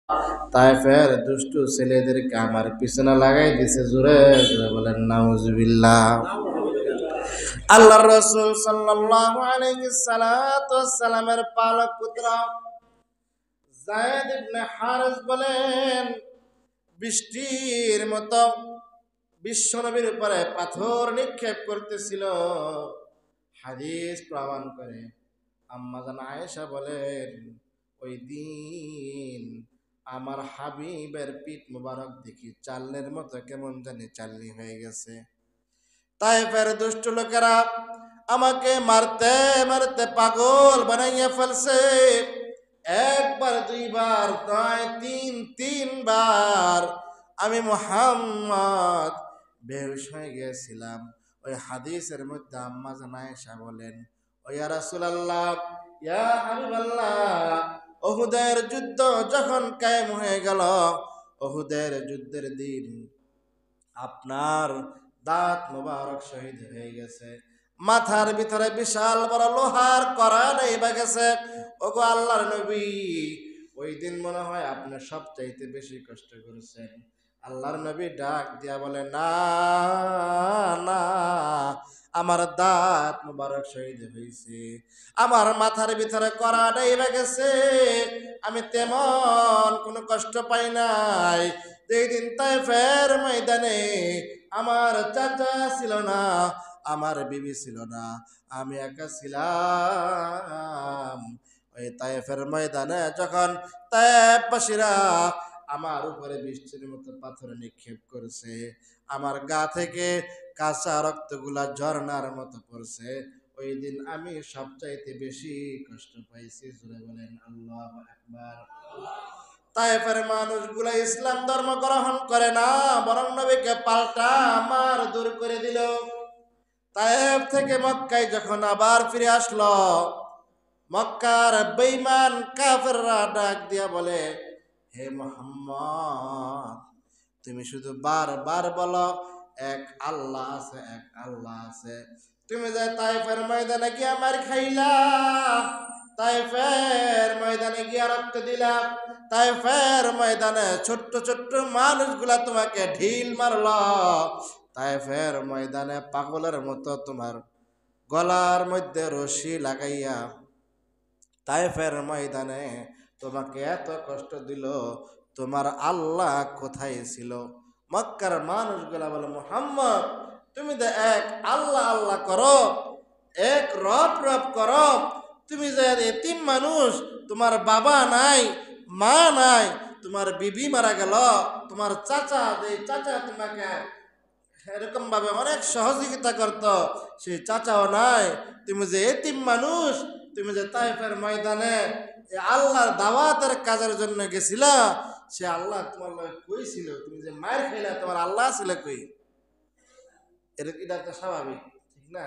তায়েফের দুষ্টু ছেলেদেরকে আমার পিছনে লাগাই দিছে, জোরে জোরে বলেন নাউজুবিল্লাহ। আল্লাহর রাসূল সাল্লাল্লাহু আলাইহি সাল্লাতু ওয়াসসালামের পালক পুত্র যায়েদ ইবনে হারিস বলেন, বৃষ্টির মতো বিশ্বনবীর উপরে পাথর নিক্ষেপ করতেছিল। হাদিস প্রমাণ করে, আম্মা জান আয়েশা বলেন, ওই দিন আমার হাবিবের পিঠ মুবারক দেখি চালনের মতো কেমন জানি চালনি হয়ে গেছে। তায়েফের দুষ্ট লোকেরা আমাকে মারতে মারতে পাগল বানাইয়া ফেলছে। একবার দুইবার নয়, তিনবার আমি মুহাম্মদ বেহুশ হয়ে গিয়েছিলাম। ওই হাদিসের মধ্যে আম্মা জান আয়েশা বলেন, ও ইয়া রাসূলুল্লাহ, ইয়া হাবিবাল্লাহ, উহুদের যুদ্ধ যখন কায়েম হয়ে গেল, উহুদের যুদ্ধের দিন আপনার দাঁত মোবারক শহীদ হয়ে গেছে, মাথার ভিতরে বিশাল বড় লোহার কড়া নেইবা গেছে। ওগো আল্লাহর নবী, ওই দিন মনে হয় আপনি সবচাইতে বেশি কষ্ট করেছেন। আল্লাহর নবী ডাক দিয়া বলে, না না, আমার দাঁত মোবারক শহীদ হয়েছে, আমার মাথার ভিতরে কড়া নেইবা গেছে, আমি তেমন কোনো কষ্ট পাই নাই। যেই দিন তায়েফের ময়দানে আমার চাচা ছিল না, আমার বিবি ছিল না, আমি একা ছিলাম। ওই তায়েফের ময়দানে যখন তায়েফবাসীরা আমার উপরে বৃষ্টির মতো পাথর নিক্ষেপ করেছে, আমার গা থেকে কাঁচা রক্তগুলা ঝর্ণার মতো পড়ছে, ওই দিন আমি সবচাইতে বেশি কষ্ট পাইছি। জোরে বলেন আল্লাহু আকবার। তায়েফের মানুষগুলা ইসলাম ধর্ম গ্রহণ করে না, বরং নবীকে পাল্টা আমার দূর করে দিল। তায়েফ থেকে মক্কায় যখন আবার ফিরে আসলো, মক্কার বেঈমান কাফেররা ডাক দিয়া বলে, হে মুহাম্মদ, তুমি শুধু বারবার বলো এক আল্লাহ আছে, এক আল্লাহ আছে। তুমি যে তায়েফের ময়দানে গিয়া মার খাইলা, তায়েফের ময়দানে গিয়া রক্ত দিলা, তায়েফের ময়দানে ছোট্ট ছোট্ট মানুষগুলা তোমাকে ঢিল মারল, তায়েফের ময়দানে পাগলের মতো তোমার গলার মধ্যে রশি লাগাইয়া তায়েফের ময়দানে তোমাকে এত কষ্ট দিল, তোমার আল্লাহ কোথায় ছিল? মক্কার মানুষগুলা বলে, মুহাম্মদ, তুমি যে এক আল্লাহ আল্লাহ করো, এক রব রব করো, তুমি যে এতিম মানুষ, তোমার বাবা নাই, মা নাই, তোমার বিবি মারা গেল, তোমার চাচা, যে চাচা তোমাকে এরকম ভাবে অনেক সহযোগিতা করত, সেই চাচাও নাই, তুমি যে এতিম মানুষ, তুমি যে তায়েফের ময়দানে আল্লাহর দাওয়াতের কাজের জন্য গেছিলা, সে আল্লাহ তোমার লগে কই ছিল? তুমি যে মায়ের খাইলা, তোমার আল্লাহ ছিল কই? এটা তো স্বাভাবিক, ঠিক না?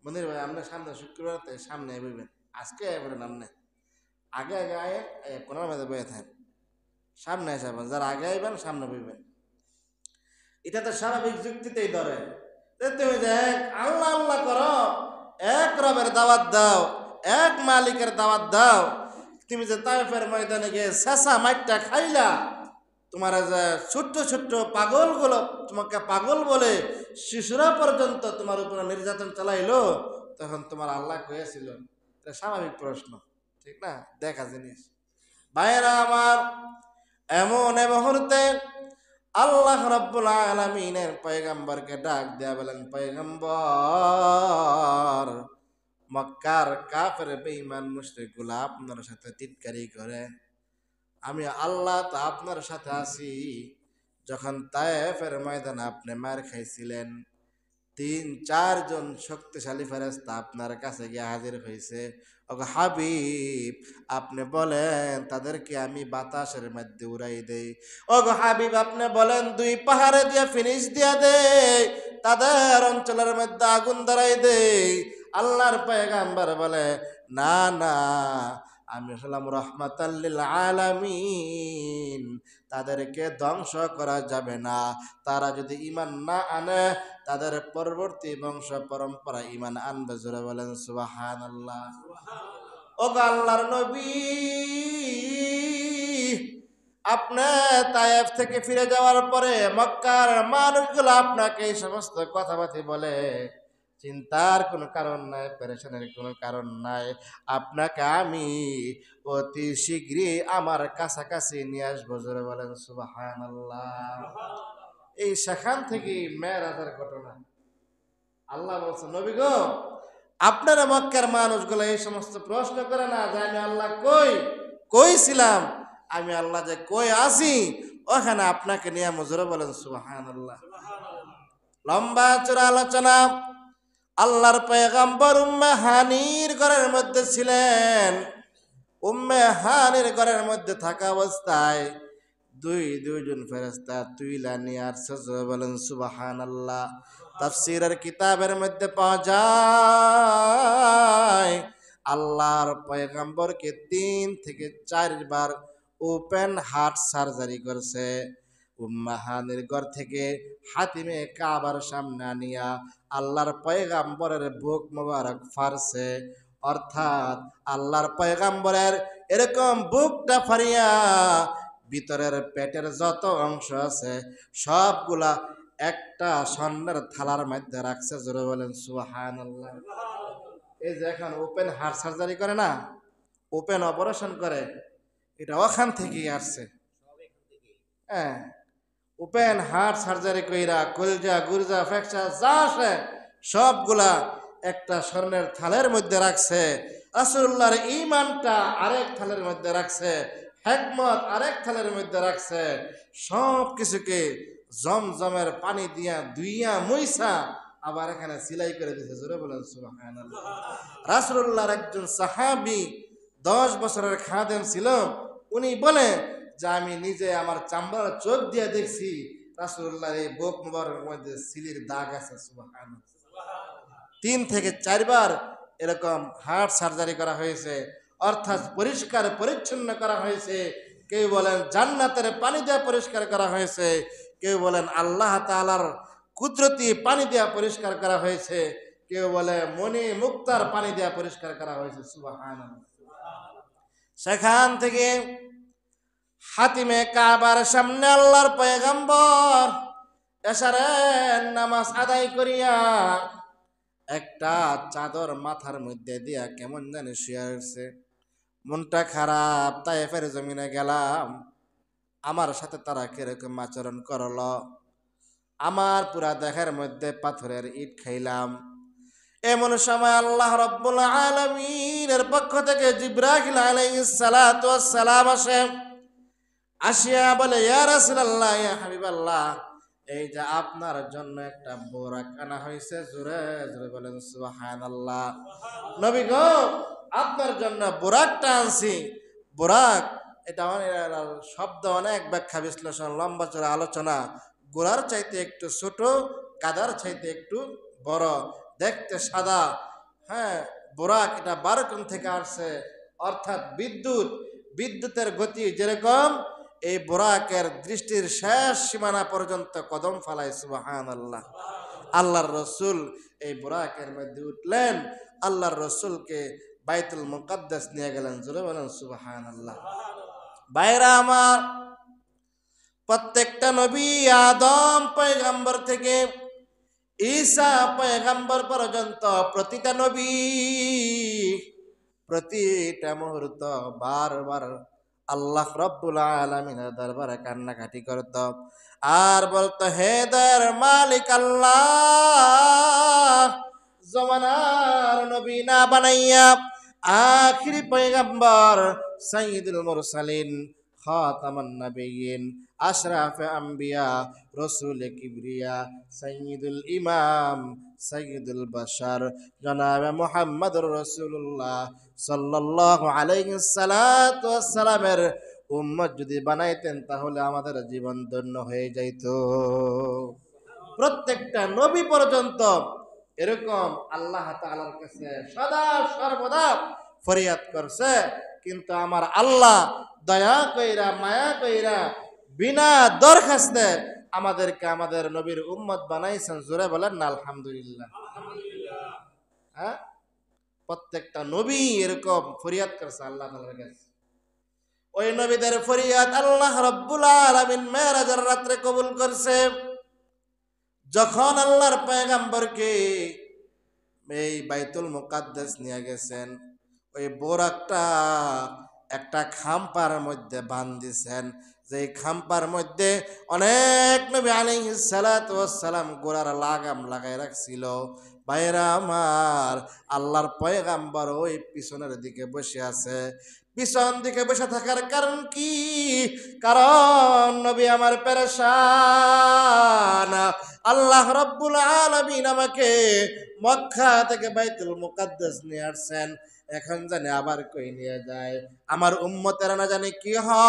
মনির ভাই, আপনার সামনে শুক্রবার সামনে বইবেন, আজকে বলেন আপনি আগে আগে আয়, কোনার মধ্যে বয়ে থাকেন, সামনে এসে যারা আগে আইবেন সামনে বইবেন। এটা তো স্বাভাবিক যুক্তিতেই ধরে। তুমি যে এক আল্লাহ আল্লাহ করো, এক রবের দাওয়াত দাও, এক মালিকের দাওয়াত দাও, তুমি যে তায়েফের ময়দানে গিয়ে শেষা মাইটটা খাইলা, তোমার যে ছোট্ট ছোট্ট পাগলগুলো তোমাকে পাগল বলে শিশুরা পর্যন্ত তোমার উপরে নির্যাতন চালাইলো, তখন তোমার আল্লাহ কয়েছিল? এটা স্বাভাবিক প্রশ্ন, ঠিক না? দেখা জিনিস। ভাইয়েরা আমার, এমন মুহূর্তে আল্লাহ রাব্বুল আলামিনের পয়গম্বরকে ডাক দেয়া বলেন, পয়গম্বর, মক্কার কাফের বেঈমান মুশরিকগুলা আপনার সাথে টিটকারি করে, আমি আল্লাহ তো আপনার সাথে আছি। যখন তায়েফের ময়দানে আপনি মার খাইছিলেন, 3-4 জন শক্তিশালী ফেরেশতা আপনার কাছে গিয়ে হাজির হয়েছে। ওগো হাবিব, আপনি বলেন তাদেরকে আমি বাতাসের মধ্যে উড়াই দেই। ওগো হাবিব, আপনি বলেন 2 পাহাড়ে দিয়ে ফিনিশ দিয়া দেই, তাদের অঞ্চলের মধ্যে আগুন ধরাই দেই। আল্লাহর পয়গম্বর বলে, না না, আমি হলাম রহমাতাল লিল আলামিন, তাদেরকে ধ্বংস করা যাবে না। তারা যদি ঈমান না আনে, তাদের পরবর্তী বংশ পরম্পরা ঈমান আনবে। জোরে বলেন সুবহানাল্লাহ। ও আল্লাহর নবী, আপনি তায়েফ থেকে ফিরে যাওয়ার পরে মক্কার মানুষগুলো আপনাকে এই সমস্ত কথাবার্তা বলে, চিন্তার কোনো কারণ নাই, পেরেশানির কোনো কারণ নাই। আপনাকে আমি অতি শীঘ্রই আমার কাছাকাছি নিয়ে আসবো। জোরে বলেন সুবহানাল্লাহ। এই সেখান থেকে মেরাজের ঘটনা। আল্লাহ বলছে, নবী গো, আপনারা মক্কার মানুষগুলো এই সমস্ত প্রশ্ন করে না যে আমি আল্লাহ কই ছিলাম, আমি আল্লাহ যে কই আছি ওখানে আপনাকে নিয়ে মজুরে বলেন সুবহানাল্লাহ। লম্বা চূড়া আলোচনা। আল্লাহর পয়গম্বর উম্মে হানির ঘরের মধ্যে ছিলেন। উম্মে হানির ঘরের মধ্যে থাকা অবস্থায় দুইজন ফেরেশতা তুইলা নিয়ে আসছে। জোরে বলেন সুবহানাল্লাহ। তাফসীরের কিতাবের মধ্যে পাওয়া যায় আল্লাহর পয়গম্বরকে 3 থেকে 4 বার ওপেন হার্ট সার্জারি করছে। উম্মে হানির ঘর থেকে হাতিমে কাবার সামনে আনিয়া আল্লাহর পয়গম্বরের বুক মোবারক ফারছে। অর্থাৎ আল্লাহর পয়গম্বরের এরকম বুকটা ফারিয়া ভিতরের পেটের যত অংশ আছে সবগুলা একটা স্বর্ণের থালার মধ্যে রাখছে। জোরে বলেন সুবহানাল্লাহ। এই যে এখন ওপেন হার্ট সার্জারি করে না, ওপেন অপারেশন করে, এটা ওখান থেকেই আসছে। হ্যাঁ, ওপেন হার্ট সার্জারি কইরা কলজা গুরজা ফ্র্যাকচার যা আছে সবগুলা একটা স্বর্ণের থালের মধ্যে রাখছে। রাসূলুল্লাহর ঈমানটা আরেক থালের মধ্যে রাখছে, হিকমত আরেক থালের মধ্যে রাখছে। সব কিছুকে জমজমের পানি দিয়া দুইয়া মুইসা আবার এখানে সিলাই করে দিয়েছে। জোরে বলেন সুবহানাল্লাহ। রাসূলুল্লাহর একজন সাহাবী 10 বছরের খাদেম ছিল। উনি বলে যে আমি নিজে আমার চামড়ার চোখ দিয়ে দেখছি রাসূলুল্লাহর এই বুক মুবারকের মধ্যে সিলির দাগ আছে। সুবহানাল্লাহ। 3 থেকে 4 বার এরকম হার্ট সার্জারি করা হয়েছে, অর্থাৎ পরিষ্কার পরিচ্ছন্ন করা হয়েছে। কেউ বলেন জান্নাতের পানি দিয়ে পরিষ্কার করা হয়েছে, কেউ বলেন আল্লাহ তাআলার কুদরতি পানি দিয়ে পরিষ্কার করা হয়েছে, কেউ বলে মনি মুক্তার পানি দিয়ে পরিষ্কার করা হয়েছে। সুবহানাল্লাহ। সেখান থেকে হাতিমে কাবার সামনে আল্লাহর পয়গম্বর এশারের নামাজ আদায় করিয়া একটা চাদর মাথার মধ্যে দিয়া কেমন জানি শুয়ে রয়েছে। মনটা খারাপ, তায়েফের জমিনে গেলাম, আমার সাথে তারা কিরকম আচরণ করলো, আমার পুরা দেহের মধ্যে পাথরের ইট খাইলাম। এমন সময় আল্লাহ রাব্বুল আলামিনের পক্ষ থেকে জিবরাইল আলাইহিস সালাতু ওয়াস সালাম আসে। আসিয়া বলে, ইয়া রাসূলুল্লাহ, ইয়া হাবিবাল্লাহ, এই যে আপনার জন্য একটা বোরাক আনা হয়েছে। জোরে জোরে বলেন সুবহানাল্লাহ। নবী গো, আপনার জন্য বোরাকটা আনছি। বোরাক এটা অনেক শব্দ, অনেক ব্যাখ্যা বিশ্লেষণ, লম্বা চড়া আলোচনা। গোড়ার চাইতে একটু ছোট, গাদার চাইতে একটু বড়, দেখতে সাদা। হ্যাঁ, বোরাক এটা বারকম থেকে আসছে, অর্থাৎ বিদ্যুতের গতি যেরকম এই বোরাকের দৃষ্টির শেষ সীমানা পর্যন্ত কদম ফালায়। সুবহানাল্লাহ। আল্লাহর রসুল এই বোরাকের মধ্যে উঠলেন, আল্লাহর রসুলকে বাইতুল মুকাদ্দাস নিয়ে গেলেন। জোরে বলেন সুবহানাল্লাহ। বাইরা আমার, প্রত্যেকটা নবী আদম পয়গম্বর থেকে ঈসা পয়গম্বর পর্যন্ত প্রতিটা নবী প্রতিটা মুহূর্ত বারবার আল্লাহ রাব্বুল আলামিনের দরবারে কান্নাকাটি করত আর বলতো, হে দয়ার মালিক আল্লাহ, জমানার নবী না বানাইয়া আখিরি পয়গম্বর সাইয়্যিদুল মুরসালিন খাতামান নাবিয়্যিন আশরাফে আম্বিয়া রসুল কিবরিয়া সাইয়্যিদুল ইমাম সাইয়্যিদুল বাশার জনাবে মুহাম্মদুর রাসূলুল্লাহ সাল্লাল্লাহু আলাইহি সাল্লাতু ওয়াসসালামের উম্মত যদি বানাইতেন তাহলে আমাদের জীবন ধন্য হয়ে যাইত। প্রত্যেকটা নবী পর্যন্ত এরকম আল্লাহ তাআলার কাছে সদা সর্বদা ফরিয়াদ করছে, কিন্তু আমার আল্লাহ দয়া কইরা মায়া কইরা বিনা দরখাস্তে আমাদেরকে আমাদের নবীর উম্মত বানাইছেন। জোরে বলেন না আলহামদুলিল্লাহ। হ্যাঁ, প্রত্যেকটা নবী এরকম ফরিয়াদ করছে আল্লাহ তাআলার কাছে। ওই নবীদের ফরিয়াদ আল্লাহ রাব্বুল আলামিন মেরাজের রাত্রে কবুল করছে। যখন আল্লাহর পয়গম্বরকে এই বাইতুল মুকাদ্দাস নিয়ে গেছেন, ওই বোরাকটা একটা খাম্পার মধ্যে বান্ধিছেন, যে খাম্পার মধ্যে অনেক নবী আলাইহিস সালাতু ওয়াস সালাম গোড়ার লাগাম লাগাই রাখছিল। ভাইরা আমার, আল্লাহর পয়গম্বর ওই পিছনের দিকে বসে আছে। পিছন দিকে বসে থাকার কারণ কি? কারণ নবী আমার পেরেশান। আল্লাহ রাব্বুল আলামিন আমাকে মক্কা থেকে বাইতুল মুকাদ্দাস নিয়ে আসছেন, এখন জানি আবার কই নিয়ে যায়। আমার উম্মতেরা না জানি কি হয়,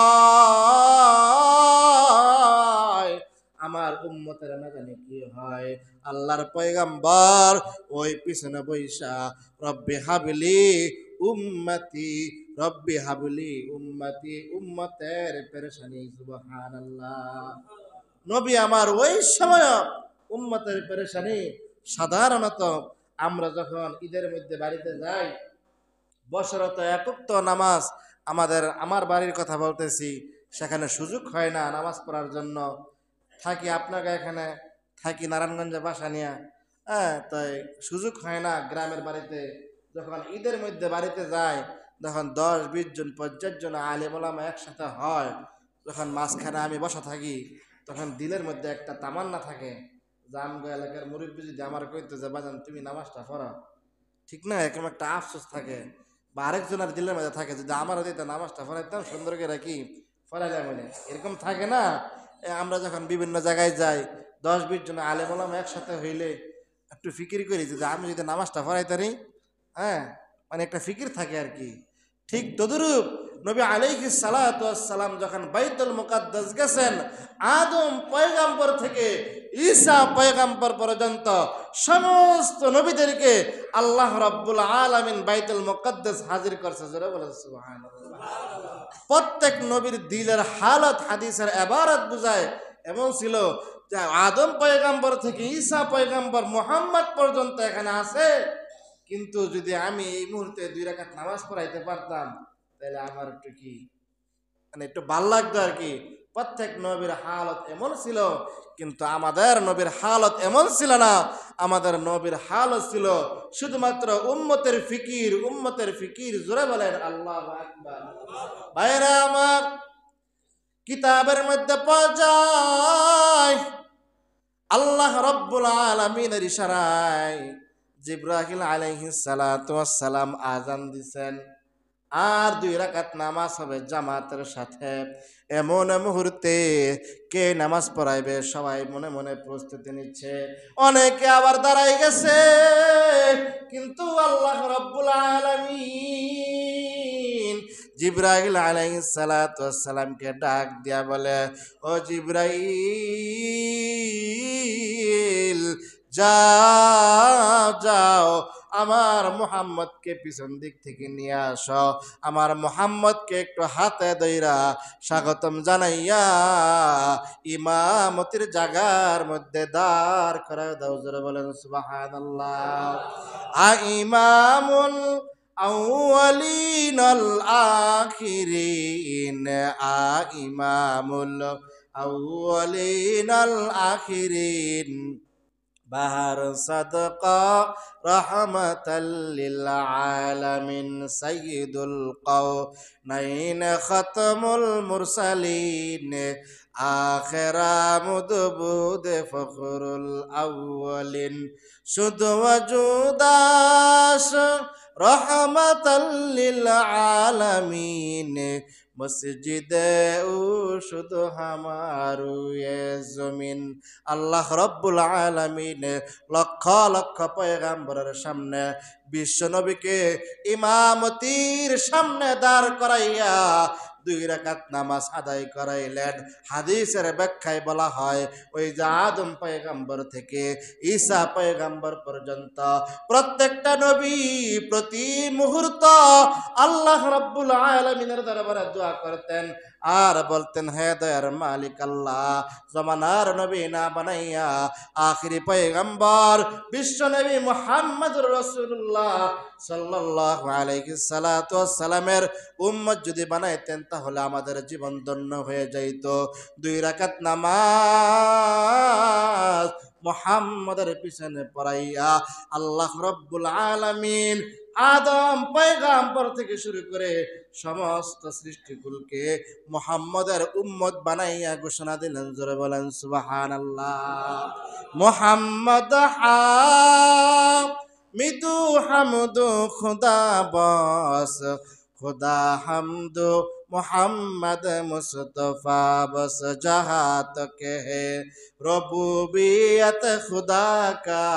আমার উম্মতেরা না জানি কি হয়। আল্লাহর পয়গম্বর ওই পিছনে বৈশা রব্বি হাবলি উম্মতি, রব্বি হাবলি উম্মতি, উম্মতের পেরেশানি। সুবহানাল্লাহ। নবী আমার ওই সময় উম্মতের পেরেশানি। সাধারণত আমরা যখন ঈদের মধ্যে বাড়িতে যাই, বছরত একক তো নামাজ আমার বাড়ির কথা বলতেছি, সেখানে সুযোগ হয় না নামাজ পড়ার জন্য। থাকি আপনাকে এখানে, থাকি নারায়ণগঞ্জে বাসা নিয়ে, হ্যাঁ, তাই সুযোগ হয় না গ্রামের বাড়িতে। যখন ঈদের মধ্যে বাড়িতে যায়, যখন 10-20 জন 50 জন আলেম ওলামা একসাথে হয়, যখন মাঝখানে আমি বসা থাকি, তখন দিলের মধ্যে একটা তামান্না থাকে যে আমগো এলাকার মুরব্বী যদি আমার কইতে যে বাজান তুমি নামাজটা পড়ো, ঠিক না, এরকম একটা আফসোস থাকে। বা আরেকজনের দিলের মধ্যে থাকে যদি আমারও দিতে নামাজটা পড়াইতাম সুন্দর করে কি পড়াইলাম, এরকম থাকে না। আমরা যখন বিভিন্ন জায়গায় যাই, 10-20 জন আলেম ওলামা একসাথে হইলে একটু ফিকির করি যে আমি যদি নামাজটা পড়াইতারি, হ্যাঁ, মানে একটা ফিকির থাকে আর কি। ঠিক তদরূপ নবী আলাইহিস সালাতু ওয়াস সালাম যখন বাইতুল মুকাদ্দাস গেছেন, আদম পয়গম্বর থেকে ঈসা পয়গম্বর পর্যন্ত সমস্ত নবীদেরকে আল্লাহ রাব্বুল আলামিন বাইতুল মুকাদ্দাস হাজির করছে। জোরে বলেন সুবহানাল্লাহ। প্রত্যেক নবীর দিলের হালত হাদিসের ইবারত বুঝায় এমন ছিল যে আদম পয়গম্বর থেকে ঈসা পয়গম্বর মুহাম্মদ পর্যন্ত এখানে আছে, কিন্তু যদি আমি এই মুহূর্তে 2 রাকাত নামাজ পড়াইতে পারতাম তাহলে আমার একটু কি মানে একটু ভাল লাগতো আর কি। প্রত্যেক নবীর হালত এমন ছিল, কিন্তু আমাদের নবীর হালত এমন ছিল না। আমাদের নবীর হালত ছিল শুধুমাত্র উম্মতের ফিকির, উম্মতের ফিকির। জোরে বলেন আল্লাহু আকবার। ভাইরা আমার, কিতাবের মধ্যে পাওয়া যায় আল্লাহ রাব্বুল আলামিনের ইশারায় জিবরাইল আলাইহিস সালাতু ওয়াস সালাম আযান দিছেন, আর 2 রাকাত নামাজ হবে জামাতের সাথে। এমন মুহূর্তে কে নামাজ পড়াইবে সবাই মনে মনে প্রস্তুতি নিচ্ছে। অনেকে আবার দাঁড়াই গেছে, কিন্তু আল্লাহ রাব্বুল আলামিন জিবরাইল আলাইহিস সালাতু ওয়াস সালামকে ডাক দিয়া বলে, ও জিবরাইল, যাও যাও আমার মুহাম্মদকে পিছন দিক থেকে নিয়ে আসো, আমার মুহাম্মদকে একটু হাতে ধইরা স্বাগতম জানাইয়া ইমামতির জায়গার মধ্যে দাঁড় করায় দাও। জোরে বলেন সুবহানাল্লাহ। ইমামুল আউয়ালিন আল আখিরিন, ইমামুল আউয়ালিন আল আখিরিন, বাহার সাদকা রহমাতাল্লিল আলামিন, সাইয়্যিদুল কাওনাইন খাতামুল মুরসালিন, আখিরা মুদবুদ ফখরুল আউয়ালিন, শুধু ওয়াজুদাস রহমাতাল্লিল আলামিন, মসজিদে ও শুধু হামারু এ জমিন। আল্লাহ রাব্বুল আলামিন লক্ষ লক্ষ পয়গম্বরের সামনে বিশ্ব নবীকে ইমামতির সামনে দাঁড় করাইয়া 2 রাকাত নামাজ আদায় করাইলেন। হাদিসের ব্যাখ্যায় বলা হয়, ওই যে আদম পয়গম্বর থেকে ঈসা পয়গম্বর পর্যন্ত প্রত্যেকটা নবী প্রতি মুহূর্ত আল্লাহ রাব্বুল আলামিনের দরবারে দোয়া করতেন, আর বলতেন, হে দয়ার মালিক আল্লাহ, জমানার নবী না বানাইয়া আখিরি পয়গম্বর বিশ্ব নবী মুহাম্মদুর রাসূলুল্লাহ সাল্লাল্লাহু আলাইহি সাল্লাতু ওয়াসসালামের উম্মত যদি বানাইতেন তাহলে আমাদের জীবন ধন্য হয়ে যাইত। 2 রাকাত নামাজ মুহাম্মাদের পিছনে পড়াইয়া আল্লাহ রাব্বুল আলামিন আদম পয়গম্বর থেকে শুরু করে সমস্ত সৃষ্টিকুলকে মুহাম্মাদের উম্মত বানাইয়া ঘোষণা দিলেন। জোরে বলেন সুবহানাল্লাহ। মুহাম্মদ হামিদু হামদু খুদা বস, खुदा हमदो मोहम्मद मुस्तफ़ा बस जहाँ तक है रबूबियत खुदा का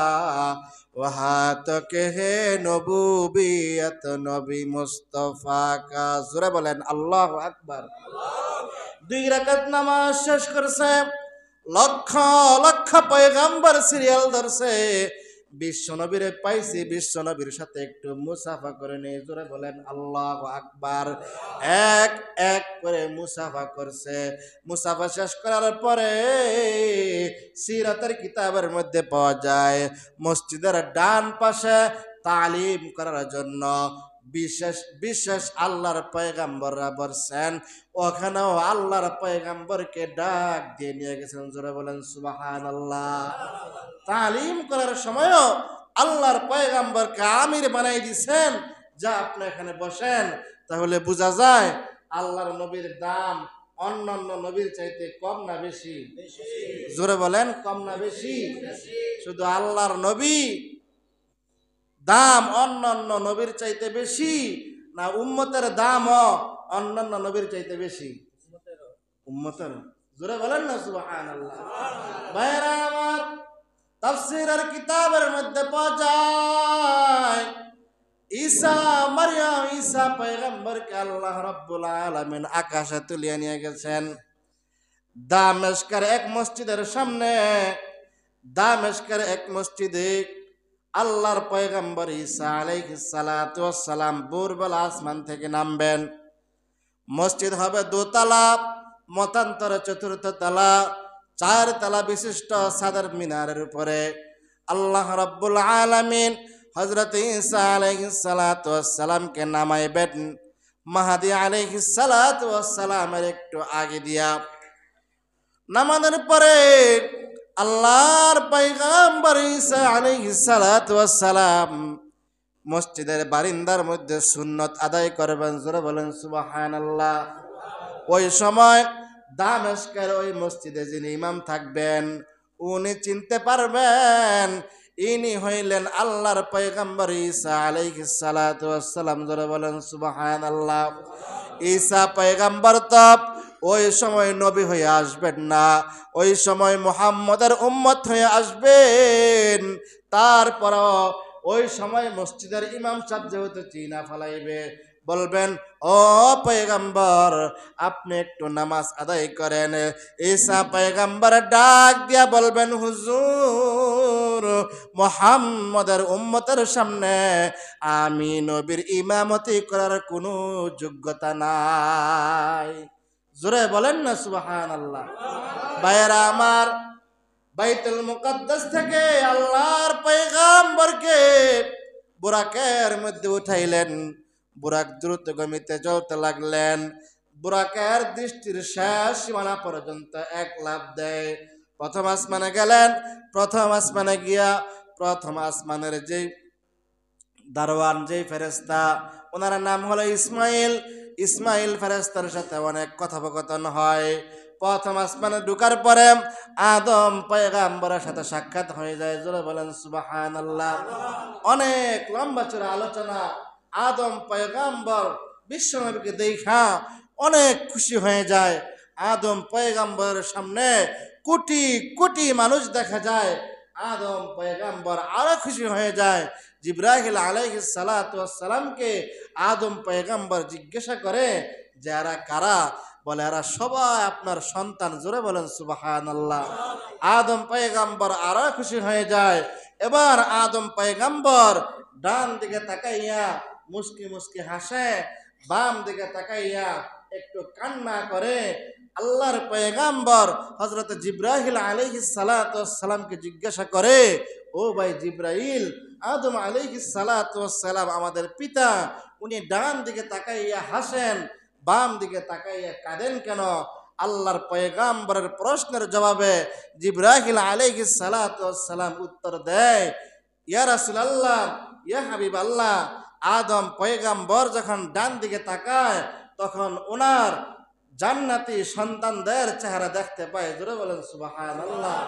वहाँ तक है नबूबियत नबी मुस्तफ़ा का। जोरे बोलेन अल्लाह আকবার। 2 রাকাত নামাজ শেষ করছে, লক্ষ লক্ষ পয়গম্বর সিরিয়াল ধরছে, বিশ্ব নবীরে পাইছি, বিশ্ব নবীর সাথে একটু মুসাফা করে নেই। জোরে বলেন আল্লাহু আকবার। এক এক করে মুসাফা করছে। মুসাফা শেষ করার পরে সিরাতের কিতাবের মধ্যে পাওয়া যায় মসজিদের ডান পাশে তালিম করার জন্য বিশেষ বিশেষ আল্লাহর পয়গম্বররা বসছেন। ওখানেও আল্লাহর পয়গম্বরকে ডাক দিয়ে নিয়ে গেছেন। জোরে বলেন সুবহানাল্লাহ। তালিম করার সময়ও আল্লাহর পয়গম্বরকে আমির বানাই দিয়েছেন, যা আপনি এখানে বসেন। তাহলে বোঝা যায় আল্লাহর নবীর দাম অন্যান্য নবীর চাইতে কম না বেশি? জোরে বলেন, কম না বেশি? শুধু আল্লাহর নবী দাম অন্যান্য নবীর চাইতে বেশি, না উম্মতের দামও অন্যান্য নবীর চাইতে বেশি? উম্মতের। জোরে বলেন না সুবহানাল্লাহ। ভাইরা আমার, তাফসীরের কিতাবের মধ্যে পাওয়া যায় ঈসা মারইয়াম ঈসা পয়গম্বরকে আল্লাহ রাব্বুল আলামিন আকাশে তুলিয়ে নিয়ে গেছেন। দামেস্কের এক মসজিদের সামনে, দামেস্কের এক মসজিদে আল্লাহর পয়গম্বর ঈসা আলাইহিস সালাতু ওয়াস সালাম ভোরবেলা আসমান থেকে নামবেন। মসজিদ হবে 2 তলা, মতান্তরে 4th তলা, 4 তলা বিশিষ্ট সাদার মিনারের উপরে আল্লাহ রাব্বুল আলামিন হযরত ঈসা আলাইহিস সালাতু ওয়াস সালামকে নামাইবেন মাহদি আলাইহিস সালাতু ওয়াস সালামের একটু আগে দিয়া। নামানোর পরে আল্লাহর পয়গম্বর ঈসা আলাইহিস সালাতু ওয়াস সালাম মসজিদের বারিন্দার মধ্যে সুন্নত আদায় করবেন। জোরে বলেন সুবহানাল্লাহ। ওই সময় দামেস্কের ওই মসজিদে যিনি ইমাম থাকবেন উনি চিনতে পারবেন ইনি হইলেন আল্লাহর পয়গম্বর ঈসা আলাইহিস সালাতু ওয়াস সালাম। জোরে বলেন সুবহানাল্লাহ। ঈসা পয়গম্বর তো ওই সময় নবী হয়ে আসবেন না, ওই সময় মুহাম্মদের উম্মত হয়ে আসবেন। তারপরও ওই সময় মসজিদের ইমাম সাহেব যেহেতু চিনা ফেলাইবে, বলবেন, ও পয়গম্বর আপনি একটু নামাজ আদায় করেন। ঈসা পয়গম্বর ডাক দিয়া বলবেন, হুজুর মুহাম্মদের উম্মতের সামনে আমি নবীর ইমামতি করার কোনো যোগ্যতা নাই। জোরে বলেন না সুবহানাল্লাহ। ভাইয়েরা আমার, বাইতুল মুকাদ্দাস থেকে আল্লাহর পয়গম্বরকে বুরাকের মধ্যে উঠাইলেন। বুরাক দ্রুত গতিতে চলতে লাগলেন। বুরাকের দৃষ্টির শেষ সীমানা পর্যন্ত এক লাফ দেয়। প্রথম আসমানে গেলেন। প্রথম আসমানে গিয়া প্রথম আসমানের যে দারওয়ান, যে ফেরেশতা, ওনার নাম হলো ইসমাইল। ইসমাইল ফেরেশতার সাথে অনেক কথোপকথন হয়। প্রথম আসমানে ঢুকার পরে আদম পয়গম্বরের সাথে সাক্ষাৎ হয়ে যায়। জোরে বলেন সুবহানাল্লাহ। অনেক লম্বা চড়া আলোচনা। আদম পয়গম্বর বিশ্বনবীকে দেখা অনেক খুশি হয়ে যায়। আদম পয়গম্বরের সামনে কোটি কোটি মানুষ দেখা যায়। আদম পয়গম্বর আরো খুশি হয়ে যায়। জিবরাইল আলাইহিস সালাতু ওয়াস সালামকে আদম পয়গম্বর জিজ্ঞাসা করে যে এরা কারা? বলে এরা সবাই আপনার সন্তান। জোরে বলেন সুবহানাল্লাহ। আদম পয়গম্বর আরো খুশি হয়ে যায়। এবার আদম পয়গম্বর ডান দিকে তাকাইয়া মুস্কি মুস্কি হাসে, বাম দিকে তাকাইয়া একটু কান্না করে আল্লাহর পয়গাম্বর হযরত জিবরাইল আলাইহিস সালাতু ওয়াস সালামকে জিজ্ঞাসা করে, ও ভাই জিবরাইল, আদম আলাইহিস সালাতু ওয়াস সালাম আমাদের পিতা, উনি ডান দিকে তাকাইয়া হাসেন, বাম দিকে তাকাইয়া কাঁদেন কেন? আল্লাহর পয়গাম্বরের প্রশ্নের জবাবে জিবরাইল আলাইহিস সালাতু ওয়াস সালাম উত্তর দেয়, ইয়া রাসূলুল্লাহ, ইয়া হাবিবাল্লাহ, আদম পয়গাম্বর যখন ডান দিকে তাকায় তখন ওনার জান্নাতি সন্তানদের চেহারা দেখতে পায়। জোরে বলেন সুবহানাল্লাহ।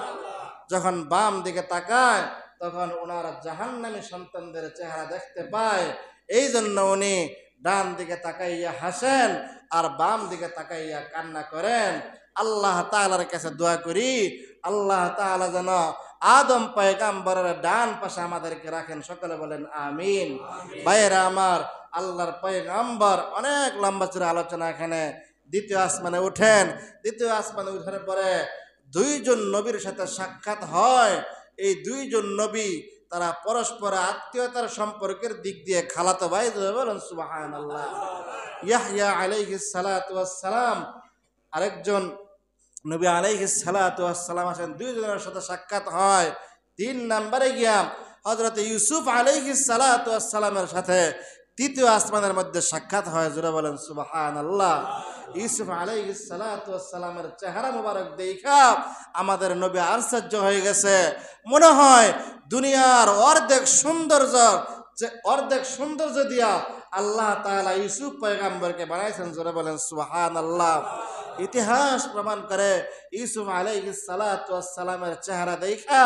যখন বাম দিকে তাকায় তখন ওনার জাহান্নামী সন্তানদের চেহারা দেখতে পায়। এই জন্য উনি ডান দিকে তাকাইয়া হাসেন আর বাম দিকে তাকাইয়া কান্না করেন। আল্লাহ তাআলার কাছে দোয়া করি, আল্লাহ তাআলা যেন আদম পয়গাম্বরের ডান পাশে আমাদেরকে রাখেন। সকলে বলেন আমিন। ভাইয়েরা আমার, আল্লাহর পয়গাম্বর অনেক লম্বা চূড়া আলোচনা। এখানে দ্বিতীয় আসমানে উঠেন। দ্বিতীয় আসমানে উঠার পরে দুইজন নবীর সাথে সাক্ষাৎ হয়। এই দুইজন নবী তারা পরস্পর আত্মীয়তার সম্পর্কের দিক দিয়ে খালাতো ভাই। বলেন সুবহানাল্লাহ। ইয়াহইয়া আলাইহিস সালাতু ওয়াস সালাম আরেকজন নবী আলাইহিস সালাতু ওয়াস সালাম আছেন, দুইজনের সাথে সাক্ষাৎ হয়। 3 নম্বরে গিয়া হযরত ইউসুফ আলাইহিস সালাতু ওয়াস সালামের সাথে তৃতীয় আসমানের মধ্যে সাক্ষাৎ হয়। জোরে বলেন সুবহানাল্লাহ। ইউসুফ আলাইহিস সালাতু ওয়াস সালামের চেহারা মোবারক দেখা আমাদের নবী আশ্চর্য হয়ে গেছে। মনে হয় দুনিয়ার অর্ধেক সৌন্দর্য দিয়া আল্লাহ তাআলা ইউসুফ পয়গাম্বরকে বানাইছেন। জোরে বলেন সুবহানাল্লাহ। ইতিহাস প্রমাণ করে ইউসুফ আলাইহিস সালাতু ওয়াস সালামের চেহারা দেখা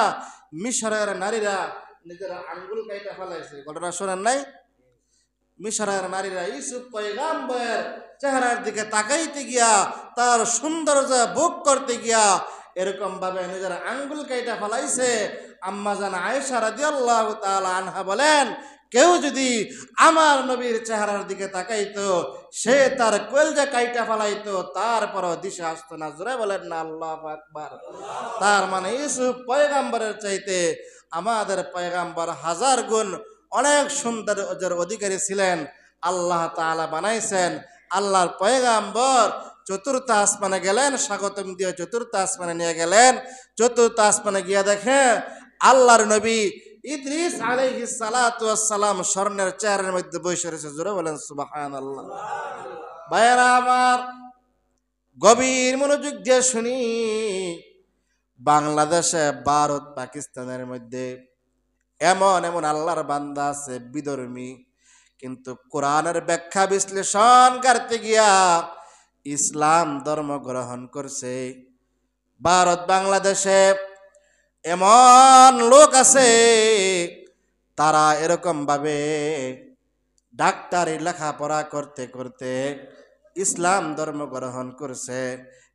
মিশরের নারীরা নিজের আঙ্গুল কাইটা ফেলাইছে। ঘটনা শোনেন নাই? মিশরের নারীরা ইউসুফ পয়গাম্বরের চেহারার দিকে তাকাইতে গিয়া, তার সৌন্দর্য ভোগ করতে গিয়া এরকম ভাবে নিজের আঙ্গুল কাইটা ফেলাইছে। আম্মা জান আয়েশা রাদিয়াল্লাহু তাআলা আনহা বলেন, কেউ যদি আমার নবীর চেহারার দিকে তাকাইতো সে তার কলজা কাইটা ফেলাইতো, তারপরও দিশে আসতো না। জোরে বলেন না আল্লাহু আকবার। তার মানে ইউসুফ পয়গাম্বরের চাইতে আমাদের পয়গাম্বর হাজার গুণ অনেক সৌন্দর্যের অধিকারী ছিলেন। আল্লাহ তাআলা বানাইছেন। আল্লাহর পয়গাম্বর চতুর্থ আসমানে গেলেন, স্বাগতম দিয়ে চতুর্থ আসমানে নিয়ে গেলেন। চতুর্থ আসমানে গিয়া দেখে আল্লাহর নবী ইদ্রিস আলাইহিস সালাতু ওয়াস সালাম স্বর্ণের চেয়ারের মধ্যে বসে রয়েছে। জোরে বলেন সুবহানাল্লাহ। ভাইয়েরা আমার, গভীর মনোযোগ দিয়ে শুনি। বাংলাদেশে, ভারত, পাকিস্তানের মধ্যে এমন এমন আল্লাহর বান্দা আছে বিধর্মী, কিন্তু কোরআনের ব্যাখ্যা বিশ্লেষণ করতে গিয়া ইসলাম ধর্ম গ্রহণ করছে। ভারত বাংলাদেশে এমন লোক আছে তারা এরকম ভাবে ডাক্তারি লেখাপড়া করতে করতে ইসলাম ধর্ম গ্রহণ করছে,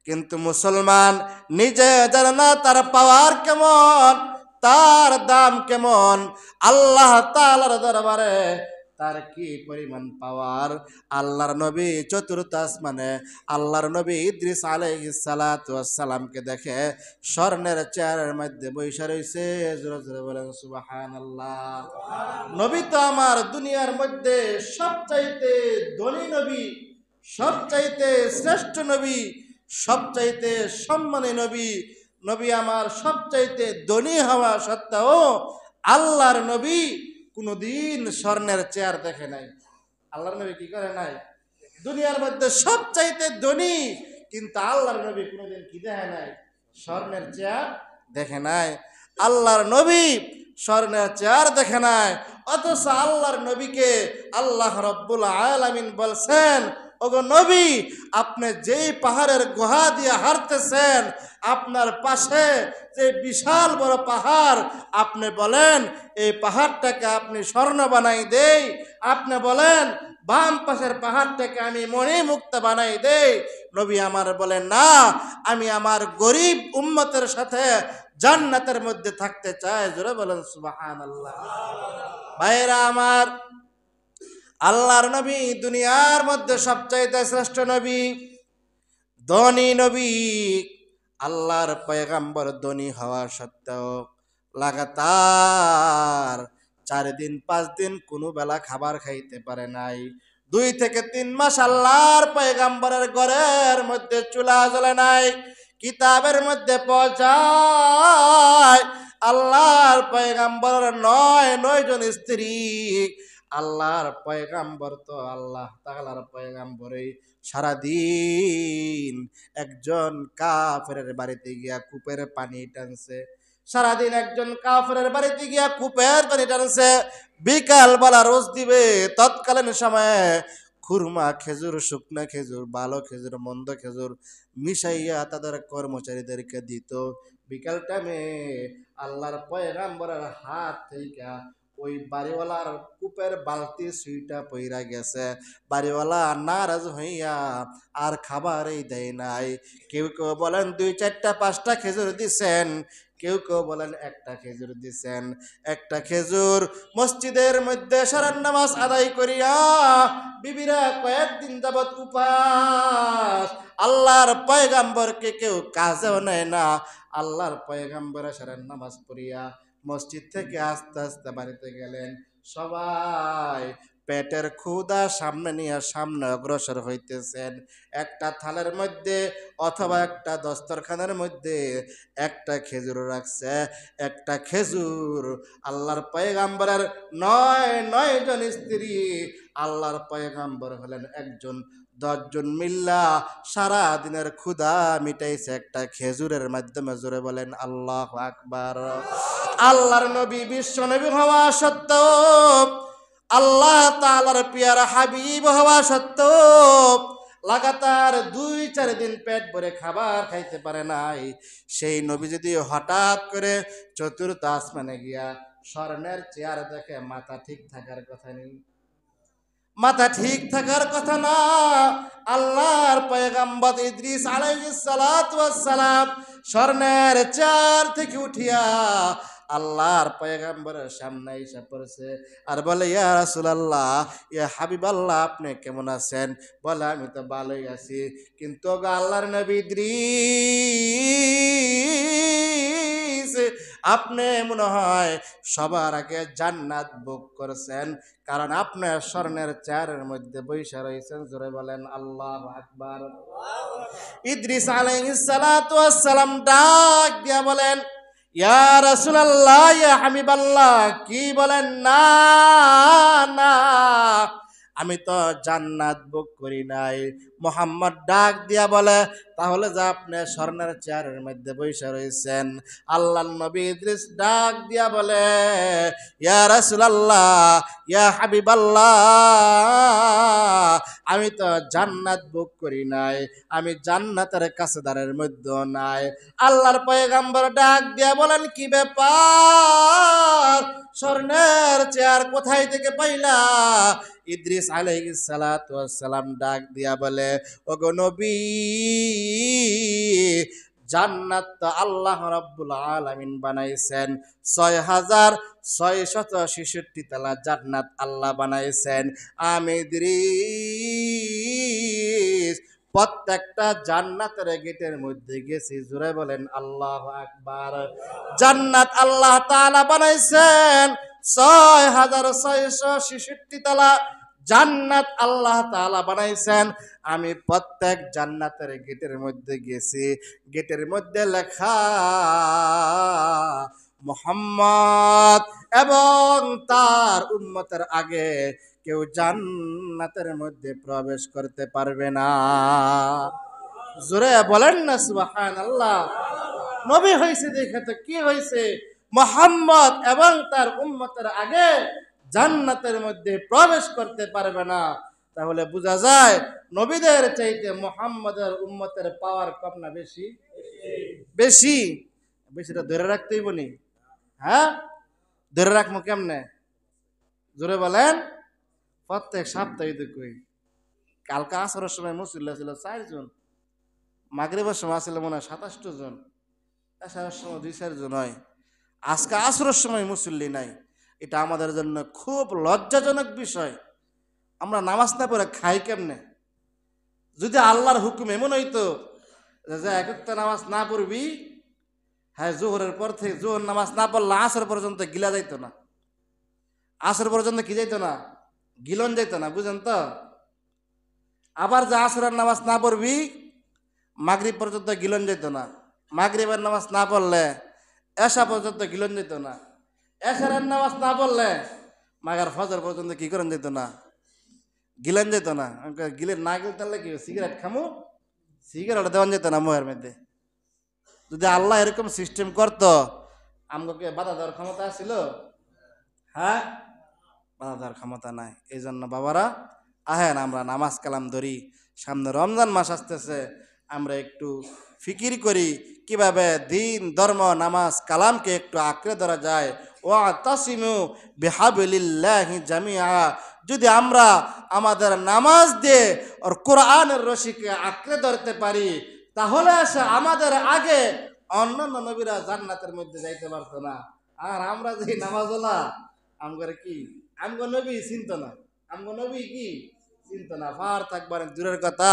কিন্তু মুসলমান নিজে জানে না তার পাওয়ার কেমন, তার দাম কেমন, আল্লাহ তাআলার দরবারে তার কি পরিমাণ পাওয়ার। আল্লাহর নবী চতুর্থ আসমানে আল্লাহর নবী ইদ্রিস আলাইহিস সালাতু ওয়াস সালামকে দেখে স্বর্ণের চেয়ারের মধ্যে বসে রইছে। জোরে জোরে বলেন সুবহানাল্লাহ। নবী তো আমার দুনিয়ার মধ্যে সবচাইতে ধনী নবী, সবচাইতে শ্রেষ্ঠ নবী, সবচাইতে সম্মানী নবী। নবী আমার সবচাইতে ধনী হওয়া সত্ত্বেও আল্লাহর নবী কোনদিন স্বর্ণের চেয়ার দেখে নাই। আল্লাহর নবী কি করে নাই? দুনিয়ার মধ্যে সবচাইতে ধনী, কিন্তু আল্লাহর নবী কোনদিন কি দেখে নাই? স্বর্ণের চেয়ার দেখে নাই। আল্লাহর নবী স্বর্ণের চেয়ার দেখে নাই, অথচ আল্লাহর নবীকে আল্লাহ রাব্বুল আলামিন বলছেন, ওগো নবী, আপনি যেই পাহাড়ের গুহা দিয়ে হাঁটতেছেন, আপনার পাশে যে বিশাল বড় পাহাড়, আপনি বলেন এই পাহাড়টাকে আপনি স্বর্ণ বানাই দেই, আপনি বলেন বাম পাশের পাহাড়টাকে আমি মণিমুক্ত বানাই দেই। নবী আমার বলেন, না, আমি আমার গরিব উম্মতের সাথে জান্নাতের মধ্যে থাকতে চাই। জোরে বলেন সুবহানাল্লাহ। ভাইরা আমার, আল্লাহর নবী দুনিয়ার মধ্যে সবচাইতে শ্রেষ্ঠ নবী, ধনী নবী। আল্লাহর পয়গাম্বর ধনী হওয়া সত্ত্বেও লাগাতার 4 দিন 5 দিন কোনো বেলা খাবার খাইতে পারে নাই। 2 থেকে 3 মাস আল্লাহর পয়গাম্বরের ঘরের মধ্যে চুলা জ্বলে নাই। কিতাবের মধ্যে পৌঁছায় আল্লাহর পয়গাম্বরের 9 জন স্ত্রী। আল্লাহর পয়গাম্বর তো আল্লাহ তাআলার পয়গাম্বরই সারাদিন একজন কাফেরের বাড়িতে গিয়া কূপের পানি টানছে। সারাদিন একজন কাফেরের বাড়িতে গিয়া কূপের পানি টানছে। বিকাল বেলা রোজ দিবে, তৎকালীন সময়ে খুরমা খেজুর, শুকনা খেজুর, ভালো খেজুর, মন্দ খেজুর মিশাইয়া তাদের কর্মচারীদেরকে দিত। বিকাল টাইমে আল্লাহর পয়গাম্বরের হাত থেকে ওই বাড়িওয়ালার কূপের বালতি সুইটা পইরা গেছে। বাড়িওয়ালা নারাজ হইয়া আর খাবারই দেয় নাই। কেউ কেউ বলেন 2, 4, 5টা খেজুর দিছেন, কেউ কেউ বলেন একটা খেজুর দিছেন। একটা খেজুর মসজিদের মধ্যে সারার নামাজ আদায় করিয়া বিবিরা কয়েকদিন যাবৎ উপাস। আল্লাহর পয়গাম্বরকে কেউ কাজেও নেয় না। আল্লাহর পয়গাম্বরে সারার নামাজ পড়িয়া মসজিদ থেকে আস্তে আস্তে বাড়িতে গেলেন। সবাই পেটের ক্ষুধা সামনে নিয়ে সামনে অগ্রসর হইতেছেন। একটা থালের মধ্যে অথবা একটা দস্তরখানের মধ্যে একটা খেজুর রাখছে। একটা খেজুর আল্লাহর পয়গাম্বরের 9 জন স্ত্রী, আল্লাহর পয়গাম্বর হলেন একজন, 10 জন মিল্লা সারা দিনের ক্ষুধা মিটাইছে একটা খেজুরের মাধ্যমে। জোরে বলেন আল্লাহু আকবার। আল্লাহর নবী বিশ্ব নবী হওয়া সত্ত্বেও, আল্লাহ তাআলার পিয়ারা হাবিব হওয়া সত্ত্বেও লাগাতার 2-4 দিন পেট ভরে খাবার খাইতে পারে নাই। সেই নবী যদি হঠাৎ করে চতুর্থ আসমানে গিয়া স্বর্ণের চেয়ার দেখে, মাথা ঠিক থাকার কথা নেই, মাথা ঠিক থাকার কথা না। আল্লাহর পয়গাম্বর ইদ্রিস আলাইহিস সালাতু ওয়াস সালাম স্বর্ণের চেয়ার থেকে উঠিয়া আল্লাহর পয়গাম্বরের সামনে এসে পড়ছে আর বলে, ইয়া রাসূলুল্লাহ, ইয়া হাবিবাল্লাহ, আপনি কেমন আছেন? বলে, আমি তো ভালোই আছি, কিন্তু গো আল্লাহর নবী ইদ্রিস, আপনি মনে হয় সবার আগে জান্নাত ভোগ করছেন, কারণ আপনার স্বর্ণের চেয়ারের মধ্যে বৈশা রয়েছেন। জোরে বলেন আল্লাহু আকবার। ইদ্রিস আলাইহিস সালাতু ওয়াস সালাম ডাক দিয়া বলেন, ইয়া রাসূলুল্লাহ, ইয়া হাবিবাল্লাহ, কি বলেন? না না, আমি তো জান্নাত ভোগ করি নাই। মুহাম্মদ ডাক দিয়া বলে, তাহলে যা আপনি স্বর্ণের চেয়ারের মধ্যে বসে রয়েছেন। আল্লাহর নবী ইদ্রিস ডাক দিয়া বলে, ইয়া রাসূলুল্লাহ, ইয়া হাবিবাল্লাহ, আমি তো জান্নাত ভোগ করি নাই, আমি জান্নাতের কাছেদারের মধ্যে নাই। আল্লাহর পয়গাম্বর ডাক দিয়া বলেন, কি ব্যাপার? স্বর্ণের চেয়ার কোথায় থেকে পাইলা? ইদ্রিস আলাইহিস সালাতু ওয়াস সালাম ডাক দিয়া বলে, ওগো নবী, জান্নাত তো আল্লাহ রাব্বুল আলামিন বানাইছেন। 6666 তলা জান্নাত আল্লাহ বানাইছেন। আমি ইদ্রিস প্রত্যেকটা জান্নাতের গেটের মধ্যে গেছি। জোরে বলেন আল্লাহু আকবার। জান্নাত আল্লাহ তাআলা বানাইছেন 6666 তলা জান্নাত আল্লাহ তাআলা বানাইছেন। আমি প্রত্যেক জান্নাতের গেটের মধ্যে গেছি। গেটের মধ্যে লেখা মুহাম্মদ এবং তার উম্মতের আগে কেউ জান্নাতের মধ্যে প্রবেশ করতে পারবে না। জোরে বলেন না সুবহানাল্লাহ। নবী হইছে দেখে তো কি হইছে? মুহাম্মদ এবং তার উম্মতের আগে জান্নাতের মধ্যে প্রবেশ করতে পারবে না। তাহলে বোঝা যায় নবীদের চাইতে মুহাম্মদের উম্মতের পাওয়ার কম না বেশি? বেশি। বেশিটা ধরে রাখতেই বনি। হ্যাঁ, ধরে রাখবো কেমনে? জোরে বলেন। প্রত্যেক সপ্তাহে দেখি কালকে আসরের সময় মুসল্লি ছিল 4 জন, মাগরিবের সময় ছিল মনে হয় 27 জন, এশারের সময় 2-4 জন হয়। আজকে আসরের সময় মুসল্লি নাই। এটা আমাদের জন্য খুব লজ্জাজনক বিষয়। আমরা নামাজ না পড়ে খাই কেমনে? যদি আল্লাহর হুকুম এমন হইতো যে একটা নামাজ না পড়বি, হ্যাঁ, জোহরের পর থেকে জোহর নামাজ না পড়লে আসর পর্যন্ত গিলা যাইতো না। আসর পর্যন্ত কি যাইতো না? গিলন যাইতো না, বুঝেন তো? আবার যে আসরের নামাজ না পড়বি মাগরিব পর্যন্ত গিলন যেত না, মাগরিবের নামাজ না পড়লে এশা পর্যন্ত গিলন যেত না, এশারের নামাজ না পড়লে মাগার ফজর পর্যন্ত কি করেন যেত না, গিলেন যেত না। গিলেন না গিলতে পারলে কি সিগারেট খামু, সিগারেট দেওয়ান যেত না মুহের মধ্যে। যদি আল্লাহ এরকম সিস্টেম করতো আমাকে বাধা দেওয়ার ক্ষমতা ছিল? হ্যাঁ, বাধা দেওয়ার ক্ষমতা নাই। এই জন্য বাবারা আহেন আমরা নামাজ কালাম ধরি, সামনে রমজান মাস আসতেছে, আমরা একটু ফিকির করি কিভাবে দিন ধর্ম নামাজ কালামকে একটু আঁকড়ে ধরা যায়। ওয়াতাসিমু বিহাবলিল্লাহি জামিআ, যদি আমরা আমাদের নামাজ দিয়ে আর কোরআনের রশিকে আঁকড়ে ধরতে পারি তাহলে আসে আমাদের আগে অন্যান্য নবীরা জান্নাতের মধ্যে যাইতে পারতো না। আর আমরা যে নামাজওয়ালা আমগরে কি আমগো নবী চিনত না, আমগো নবী কি চিন্ত না, ফার থাকবার দূরের কথা।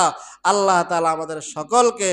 আল্লাহ তাআলা আমাদের সকলকে